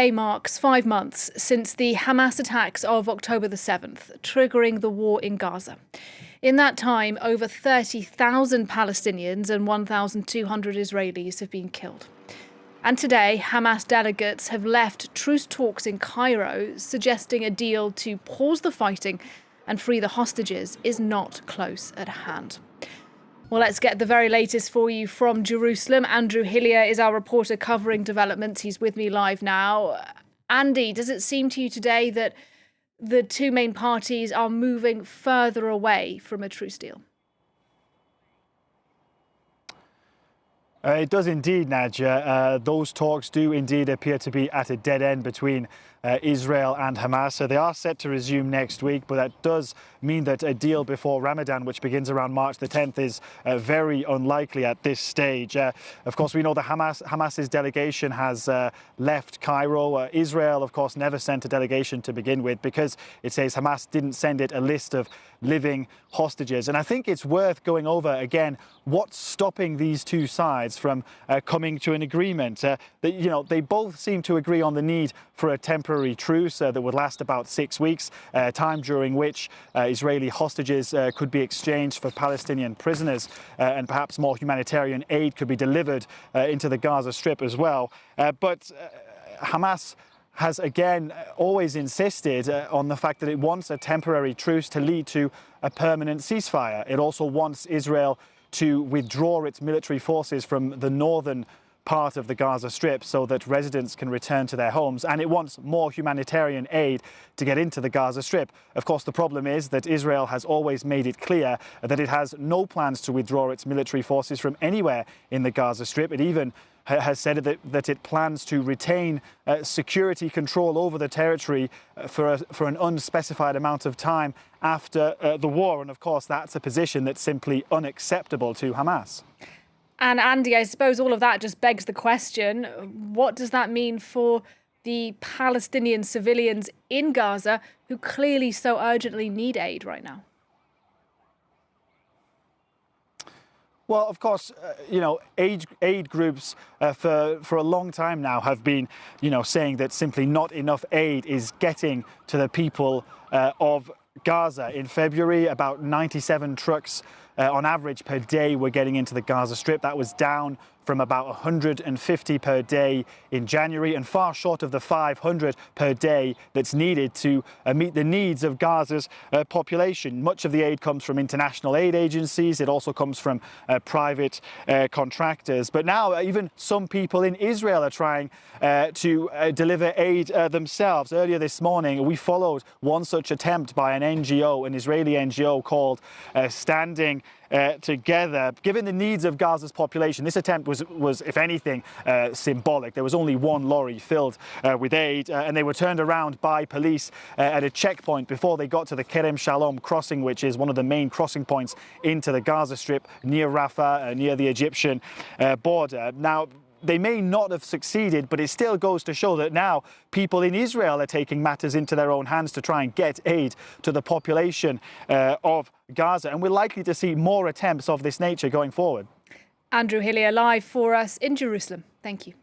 Today marks 5 months since the Hamas attacks of October the 7th, triggering the war in Gaza. In that time, over 30,000 Palestinians and 1,200 Israelis have been killed. And today, Hamas delegates have left truce talks in Cairo, suggesting a deal to pause the fighting and free the hostages is not close at hand. Well, let's get the very latest for you from Jerusalem. Andrew Hillier is our reporter covering developments. He's with me live now. Andy, does it seem to you today that the two main parties are moving further away from a truce deal? It does indeed, Nadia. Those talks do indeed appear to be at a dead end between Israel and Hamas. So they are set to resume next week, but that does mean that a deal before Ramadan, which begins around March the 10th, is very unlikely at this stage. Of course, we know that Hamas's delegation has left Cairo. Israel, of course, never sent a delegation to begin with because it says Hamas didn't send it a list of living hostages. And I think it's worth going over again what's stopping these two sides from coming to an agreement. They both seem to agree on the need for a temporary truce that would last about 6 weeks, time during which Israeli hostages could be exchanged for Palestinian prisoners, and perhaps more humanitarian aid could be delivered into the Gaza Strip as well. But Hamas has again always insisted on the fact that it wants a temporary truce to lead to a permanent ceasefire. It also wants Israel to withdraw its military forces from the northern part of the Gaza Strip so that residents can return to their homes, and it wants more humanitarian aid to get into the Gaza Strip. Of course, the problem is that Israel has always made it clear that it has no plans to withdraw its military forces from anywhere in the Gaza Strip. It even has said that it plans to retain security control over the territory for an unspecified amount of time after the war. And of course, that's a position that's simply unacceptable to Hamas. And Andy, I suppose all of that just begs the question, what does that mean for the Palestinian civilians in Gaza who clearly so urgently need aid right now? Well, of course, aid groups for a long time now have been, saying that simply not enough aid is getting to the people of Gaza. In February, about 97 trucks on average per day were getting into the Gaza Strip. That was down from about 150 per day in January, and far short of the 500 per day that's needed to meet the needs of Gaza's population. Much of the aid comes from international aid agencies. It also comes from private contractors. But now even some people in Israel are trying to deliver aid themselves. Earlier this morning, we followed one such attempt by an NGO, an Israeli NGO called Standing Together. Given the needs of Gaza's population, this attempt was if anything, symbolic. There was only one lorry filled with aid, and they were turned around by police at a checkpoint before they got to the Kerem Shalom crossing, which is one of the main crossing points into the Gaza Strip near Rafah, near the Egyptian border. Now, they may not have succeeded, but it still goes to show that now people in Israel are taking matters into their own hands to try and get aid to the population of Gaza. And we're likely to see more attempts of this nature going forward. Andrew Hillier live for us in Jerusalem. Thank you.